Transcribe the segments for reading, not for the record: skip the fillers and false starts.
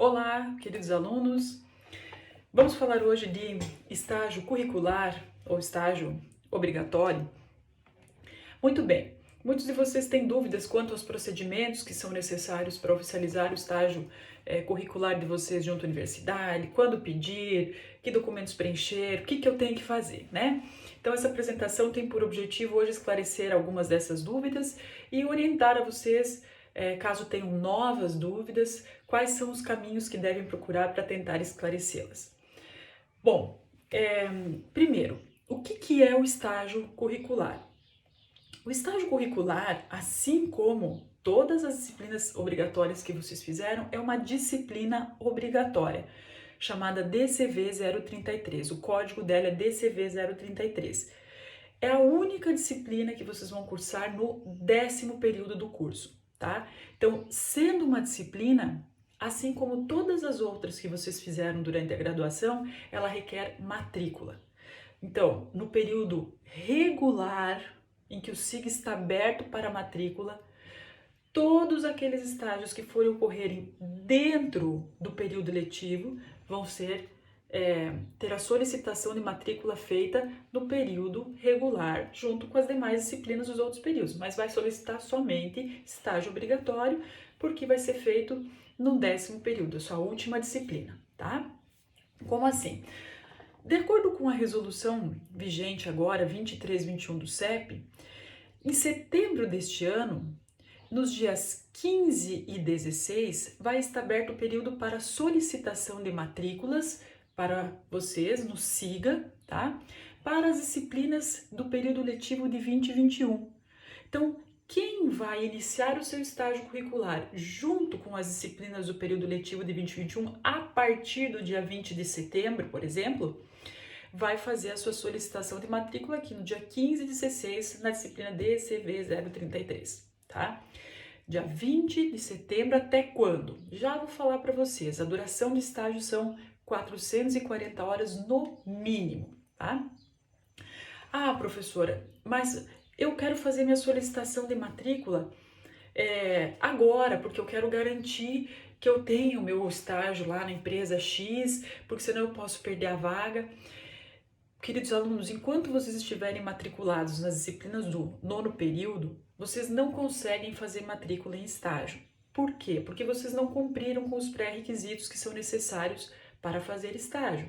Olá, queridos alunos. Vamos falar hoje de estágio curricular ou estágio obrigatório. Muito bem. Muitos de vocês têm dúvidas quanto aos procedimentos que são necessários para oficializar o estágio curricular de vocês junto à universidade, quando pedir, que documentos preencher, o que eu tenho que fazer, né? Então, essa apresentação tem por objetivo hoje esclarecer algumas dessas dúvidas e orientar a vocês, caso tenham novas dúvidas, quais são os caminhos que devem procurar para tentar esclarecê-las. Bom, primeiro, o que é o estágio curricular? O estágio curricular, assim como todas as disciplinas obrigatórias que vocês fizeram, é uma disciplina obrigatória, chamada DCV 033. O código dela é DCV 033. É a única disciplina que vocês vão cursar no 10º período do curso, tá? Então, sendo uma disciplina, assim como todas as outras que vocês fizeram durante a graduação, ela requer matrícula. Então, no período regular, em que o SIG está aberto para matrícula, todos aqueles estágios que forem ocorrerem dentro do período letivo vão ter a solicitação de matrícula feita no período regular, junto com as demais disciplinas dos outros períodos, mas vai solicitar somente estágio obrigatório, porque vai ser feito no 10º período, a sua última disciplina, tá? Como assim? De acordo com a resolução vigente agora, 2321 do CEP, em setembro deste ano, nos dias 15 e 16, vai estar aberto o período para solicitação de matrículas para vocês no SIGA, tá? Para as disciplinas do período letivo de 2021. Então, quem vai iniciar o seu estágio curricular junto com as disciplinas do período letivo de 2021 a partir do dia 20 de setembro, por exemplo, vai fazer a sua solicitação de matrícula aqui no dia 15 de 16 na disciplina DCV 033, tá? Dia 20 de setembro até quando? Já vou falar para vocês, a duração do estágio são 440 horas no mínimo, tá? Ah, professora, mas eu quero fazer minha solicitação de matrícula agora, porque eu quero garantir que eu tenho meu estágio lá na empresa X, porque senão eu posso perder a vaga. Queridos alunos, enquanto vocês estiverem matriculados nas disciplinas do 9º período, vocês não conseguem fazer matrícula em estágio. Por quê? Porque vocês não cumpriram com os pré-requisitos que são necessários para fazer estágio.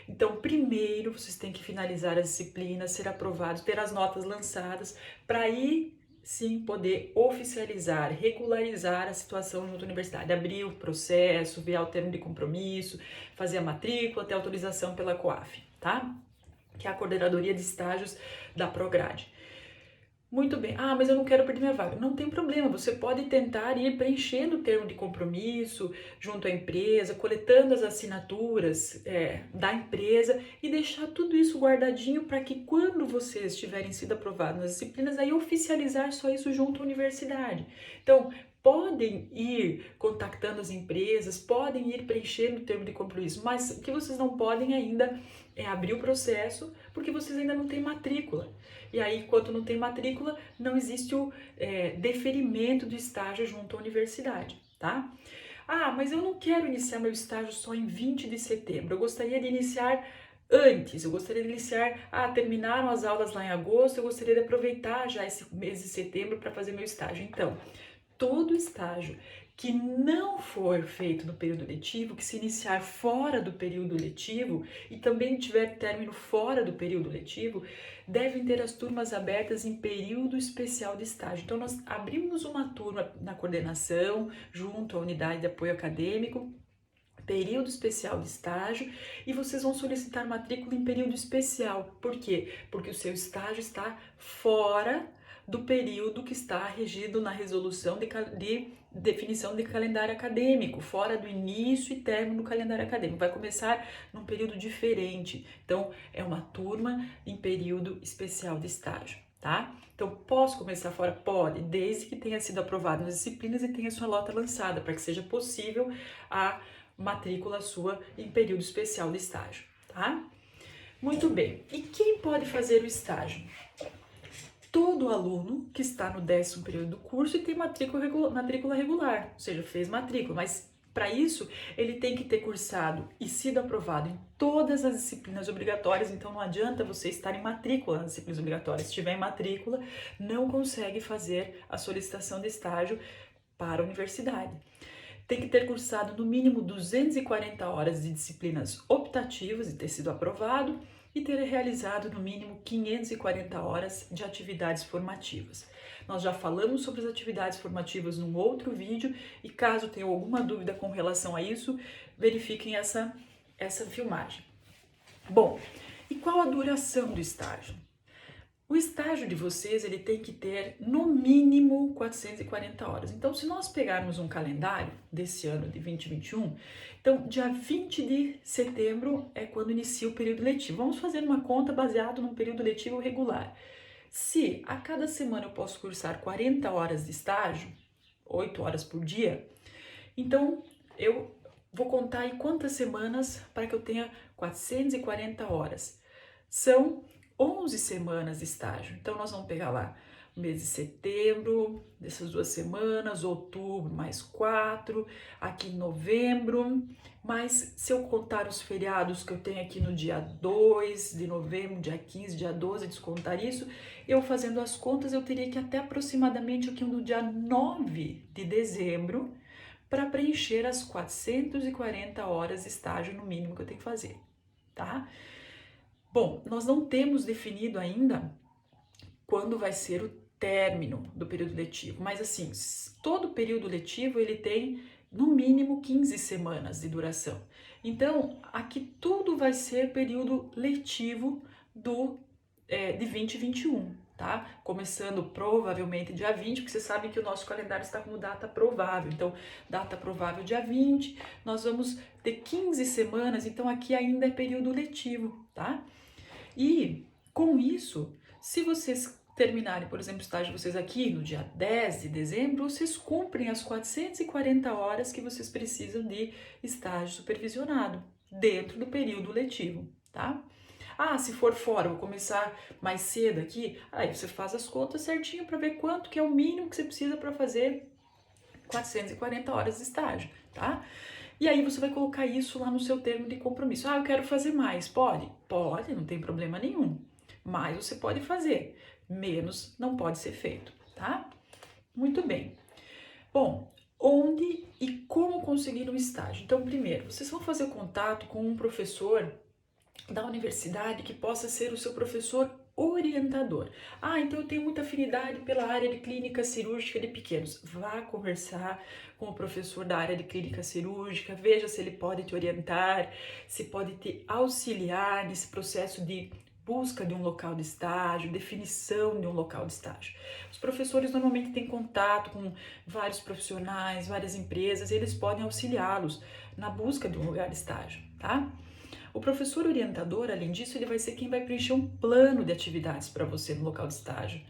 Então, primeiro, vocês têm que finalizar as disciplinas, ser aprovados, ter as notas lançadas, para aí sim poder oficializar, regularizar a situação junto à universidade, abrir o processo, ver o termo de compromisso, fazer a matrícula, ter autorização pela COAF, tá? Que é a coordenadoria de estágios da Prograde. Muito bem, mas eu não quero perder minha vaga. Não tem problema, você pode tentar ir preenchendo o termo de compromisso junto à empresa, coletando as assinaturas da empresa e deixar tudo isso guardadinho para que quando vocês tiverem sido aprovados nas disciplinas, aí oficializar só isso junto à universidade. Então, podem ir contactando as empresas, podem ir preenchendo o termo de compromisso, mas o que vocês não podem ainda é abrir o processo, porque vocês ainda não têm matrícula. E aí, enquanto não tem matrícula, não existe o deferimento do estágio junto à universidade, tá? Mas eu não quero iniciar meu estágio só em 20 de setembro, eu gostaria de iniciar antes, eu gostaria de iniciar, terminaram as aulas lá em agosto, eu gostaria de aproveitar já esse mês de setembro para fazer meu estágio. Então, todo estágio que não for feito no período letivo, que se iniciar fora do período letivo e também tiver término fora do período letivo, devem ter as turmas abertas em período especial de estágio. Então, nós abrimos uma turma na coordenação, junto à unidade de apoio acadêmico, período especial de estágio, e vocês vão solicitar matrícula em período especial. Por quê? Porque o seu estágio está fora do período que está regido na resolução de definição de calendário acadêmico, fora do início e término do calendário acadêmico. Vai começar num período diferente. Então, é uma turma em período especial de estágio, tá? Então, posso começar fora? Pode, desde que tenha sido aprovado nas disciplinas e tenha sua nota lançada, para que seja possível a matrícula sua em período especial de estágio, tá? Muito bem. E quem pode fazer o estágio? Todo aluno que está no 10º período do curso e tem matrícula regular, ou seja, fez matrícula, mas Para isso, ele tem que ter cursado e sido aprovado em todas as disciplinas obrigatórias, então não adianta você estar em matrícula nas disciplinas obrigatórias. Se tiver em matrícula, não consegue fazer a solicitação de estágio para a universidade. Tem que ter cursado no mínimo 240 horas de disciplinas optativas e ter sido aprovado, e ter realizado no mínimo 540 horas de atividades formativas. Nós já falamos sobre as atividades formativas num outro vídeo, e caso tenham alguma dúvida com relação a isso, verifiquem essa filmagem. Bom, e qual a duração do estágio? O estágio de vocês, ele tem que ter no mínimo 440 horas. Então, se nós pegarmos um calendário desse ano de 2021, então dia 20 de setembro é quando inicia o período letivo. Vamos fazer uma conta baseado num período letivo regular. Se a cada semana eu posso cursar 40 horas de estágio, 8 horas por dia, então eu vou contar aí quantas semanas para que eu tenha 440 horas. São 11 semanas de estágio. Então, nós vamos pegar lá o mês de setembro, dessas 2 semanas, outubro, mais 4, aqui em novembro, mas se eu contar os feriados que eu tenho aqui no dia 2 de novembro, dia 15, dia 12, descontar isso, eu fazendo as contas, eu teria que até aproximadamente aqui no dia 9 de dezembro para preencher as 440 horas de estágio no mínimo que eu tenho que fazer, tá? Bom, nós não temos definido ainda quando vai ser o término do período letivo, mas assim, todo período letivo ele tem no mínimo 15 semanas de duração. Então, aqui tudo vai ser período letivo de 2021, tá? Começando provavelmente dia 20, porque vocês sabem que o nosso calendário está como data provável. Então, data provável dia 20, nós vamos ter 15 semanas, então aqui ainda é período letivo, tá? E com isso, se vocês terminarem, por exemplo, o estágio de vocês aqui no dia 10 de dezembro, vocês cumprem as 440 horas que vocês precisam de estágio supervisionado dentro do período letivo, tá? Ah, se for fora, vou começar mais cedo aqui, aí você faz as contas certinho para ver quanto que é o mínimo que você precisa para fazer 440 horas de estágio, tá? E aí você vai colocar isso lá no seu termo de compromisso. Ah, eu quero fazer mais. Pode? Pode, não tem problema nenhum. Mais você pode fazer, menos não pode ser feito, tá? Muito bem. Bom, onde e como conseguir um estágio? Então, primeiro, vocês vão fazer contato com um professor da universidade que possa ser o seu professor orientador. Ah, então eu tenho muita afinidade pela área de clínica cirúrgica de pequenos. Vá conversar com o professor da área de clínica cirúrgica, veja se ele pode te orientar, se pode te auxiliar nesse processo de busca de um local de estágio, definição de um local de estágio. Os professores normalmente têm contato com vários profissionais, várias empresas, e eles podem auxiliá-los na busca de um lugar de estágio, tá? O professor orientador, além disso, ele vai ser quem vai preencher um plano de atividades para você no local de estágio.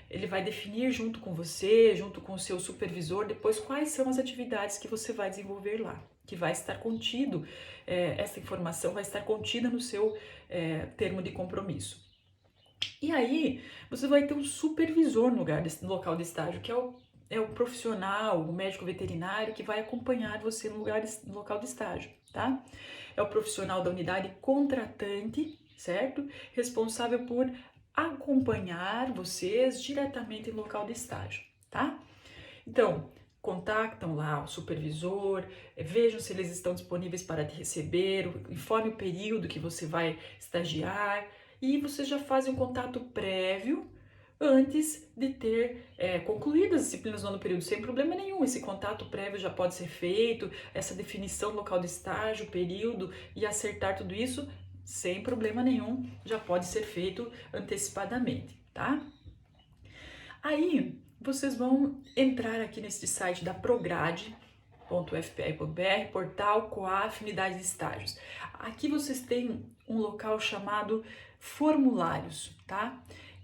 Ele vai definir junto com você, junto com o seu supervisor, depois quais são as atividades que você vai desenvolver lá, que vai estar contido, essa informação vai estar contida no seu termo de compromisso. E aí, você vai ter um supervisor no local de estágio, que é o profissional, o médico veterinário que vai acompanhar você no local de estágio, tá? É o profissional da unidade contratante, certo? Responsável por acompanhar vocês diretamente no local de estágio, tá? Então, contactam lá o supervisor, vejam se eles estão disponíveis para te receber, informe o período que você vai estagiar e vocês já fazem um contato prévio antes de ter concluído as disciplinas no ano período, sem problema nenhum. Esse contato prévio já pode ser feito, essa definição do local de estágio, período e acertar tudo isso, sem problema nenhum, já pode ser feito antecipadamente, tá? Aí, vocês vão entrar aqui nesse site da prograde.ufpr.br, portal COAF, unidade de estágios. Aqui vocês têm um local chamado formulários, tá?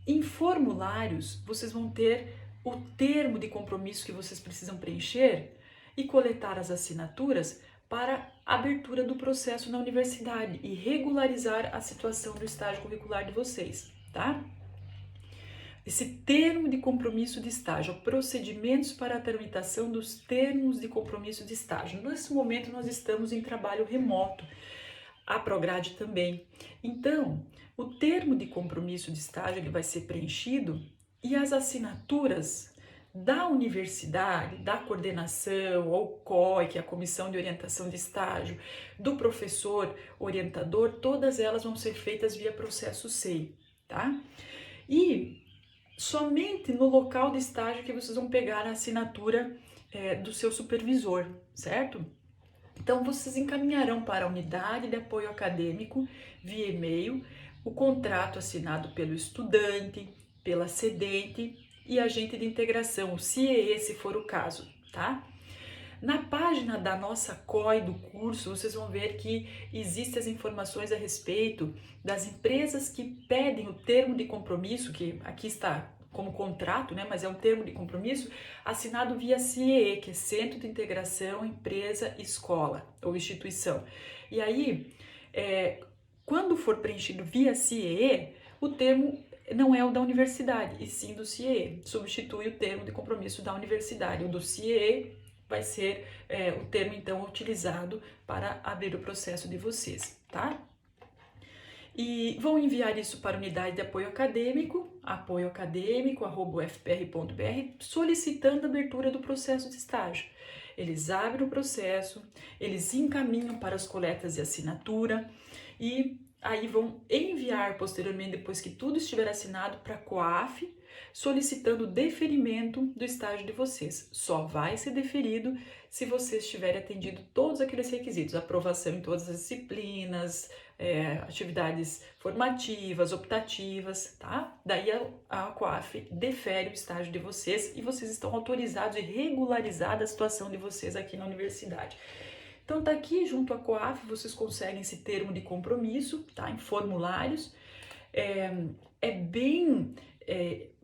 Em formulários, vocês vão ter o termo de compromisso que vocês precisam preencher e coletar as assinaturas para abertura do processo na universidade e regularizar a situação do estágio curricular de vocês, tá? esse termo de compromisso de estágio, procedimentos para a tramitação dos termos de compromisso de estágio. Nesse momento nós estamos em trabalho remoto, a Prograde também. Então, o termo de compromisso de estágio ele vai ser preenchido e as assinaturas da universidade, da coordenação, ou COI, que é a Comissão de Orientação de Estágio, do professor orientador, todas elas vão ser feitas via processo SEI, tá? E somente no local de estágio que vocês vão pegar a assinatura do seu supervisor, certo? Então, vocês encaminharão para a unidade de apoio acadêmico, via e-mail, o contrato assinado pelo estudante, pela cedente e agente de integração, o CIEE, se for o caso, tá? Na página da nossa COI do curso, vocês vão ver que existem as informações a respeito das empresas que pedem o termo de compromisso, que aqui está como contrato, né, mas é um termo de compromisso assinado via CIEE, que é Centro de Integração Empresa Escola ou Instituição. E aí, quando for preenchido via CIEE, o termo não é o da universidade, e sim do CIEE. Substitui o termo de compromisso da universidade. O do CIEE vai ser o termo, então, utilizado para abrir o processo de vocês, tá? E vão enviar isso para a unidade de apoio acadêmico, apoioacadêmico@ufpr.br, solicitando a abertura do processo de estágio. Eles abrem o processo, eles encaminham para as coletas de assinatura e aí vão enviar posteriormente, depois que tudo estiver assinado, para a COAF, solicitando o deferimento do estágio de vocês. Só vai ser deferido se vocês tiverem atendido todos aqueles requisitos, aprovação em todas as disciplinas, atividades formativas, optativas, tá? Daí a COAF defere o estágio de vocês e vocês estão autorizados e regularizados a situação de vocês aqui na universidade. Então tá aqui junto à COAF, vocês conseguem esse termo de compromisso, tá? Em formulários. É bem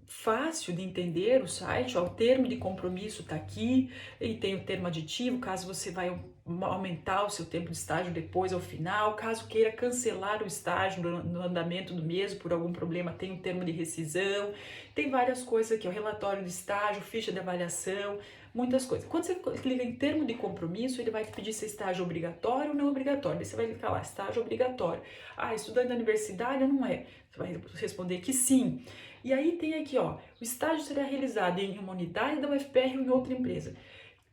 fácil de entender o site, ó, o termo de compromisso tá aqui, e tem o termo aditivo, caso você vai aumentar o seu tempo de estágio depois ao final, caso queira cancelar o estágio no andamento do mesmo por algum problema, tem um termo de rescisão, tem várias coisas aqui, ó, relatório de estágio, ficha de avaliação, muitas coisas. Quando você clica em termo de compromisso, ele vai te pedir se é estágio obrigatório ou não obrigatório. Daí você vai clicar lá, estágio obrigatório. Ah, estudante da universidade ou não é? Você vai responder que sim. E aí tem aqui, ó, o estágio será realizado em uma unidade da UFPR ou em outra empresa.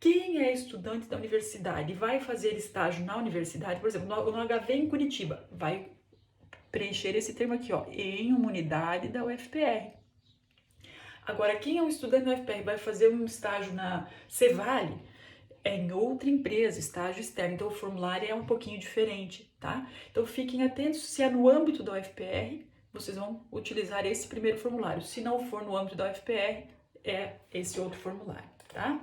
Quem é estudante da universidade e vai fazer estágio na universidade, por exemplo, no HV em Curitiba, vai preencher esse termo aqui, ó, em uma unidade da UFPR. Agora, quem é um estudante da UFPR e vai fazer um estágio na Cevale, é em outra empresa, estágio externo, então o formulário é um pouquinho diferente, tá? Então fiquem atentos, se é no âmbito da UFPR, vocês vão utilizar esse primeiro formulário. Se não for no âmbito da UFPR, é esse outro formulário, tá?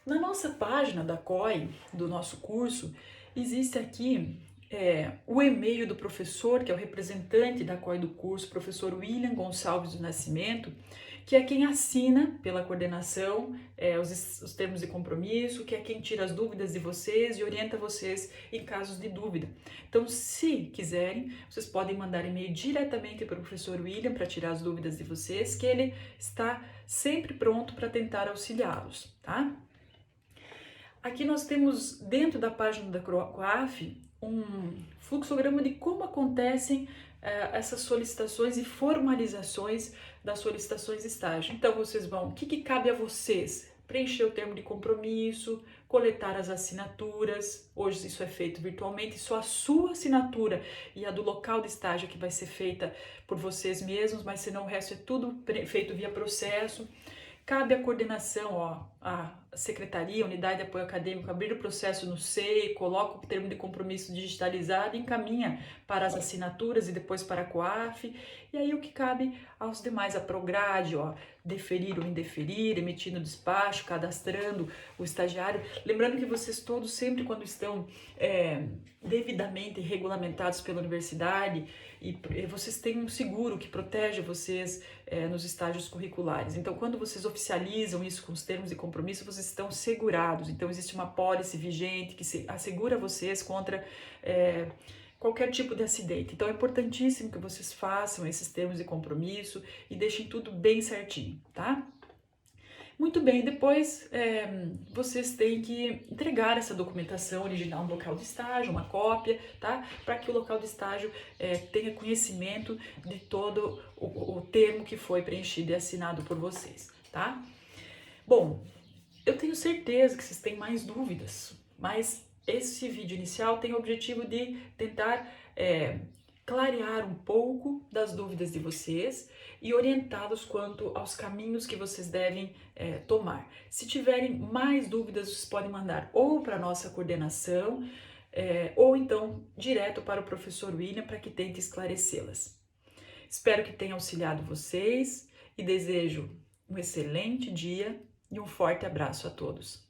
Na nossa página da COI, do nosso curso, existe aqui o e-mail do professor, que é o representante da COI do curso, professor William Gonçalves do Nascimento, que é quem assina pela coordenação os termos de compromisso, que é quem tira as dúvidas de vocês e orienta vocês em casos de dúvida. Então, se quiserem, vocês podem mandar e-mail diretamente para o professor William para tirar as dúvidas de vocês, que ele está sempre pronto para tentar auxiliá-los, tá? Aqui nós temos, dentro da página da COAF, um fluxograma de como acontecem essas solicitações e formalizações das solicitações de estágio. Então, vocês vão, o que cabe a vocês? Preencher o termo de compromisso, coletar as assinaturas, hoje isso é feito virtualmente, só a sua assinatura e a do local de estágio que vai ser feita por vocês mesmos, mas senão o resto é tudo feito via processo. Cabe à coordenação, ó, a secretaria, unidade de apoio acadêmico, abrir o processo no SEI, coloca o termo de compromisso digitalizado, encaminha para as assinaturas e depois para a COAF. E aí o que cabe aos demais, a Prograde, ó, deferir ou indeferir, emitindo despacho, cadastrando o estagiário. Lembrando que vocês todos, sempre quando estão devidamente regulamentados pela universidade, e vocês têm um seguro que protege vocês nos estágios curriculares. Então, quando vocês oficializam isso com os termos de compromisso, vocês estão segurados. Então, existe uma pólice vigente que assegura vocês contra qualquer tipo de acidente. Então é importantíssimo que vocês façam esses termos de compromisso e deixem tudo bem certinho, tá? Muito bem, depois vocês têm que entregar essa documentação original no local de estágio, uma cópia, tá? Para que o local de estágio tenha conhecimento de todo o termo que foi preenchido e assinado por vocês, tá? Bom, eu tenho certeza que vocês têm mais dúvidas, mas esse vídeo inicial tem o objetivo de tentar clarear um pouco das dúvidas de vocês e orientá-los quanto aos caminhos que vocês devem tomar. Se tiverem mais dúvidas, vocês podem mandar ou para a nossa coordenação ou então direto para o professor William para que tente esclarecê-las. Espero que tenha auxiliado vocês e desejo um excelente dia e um forte abraço a todos.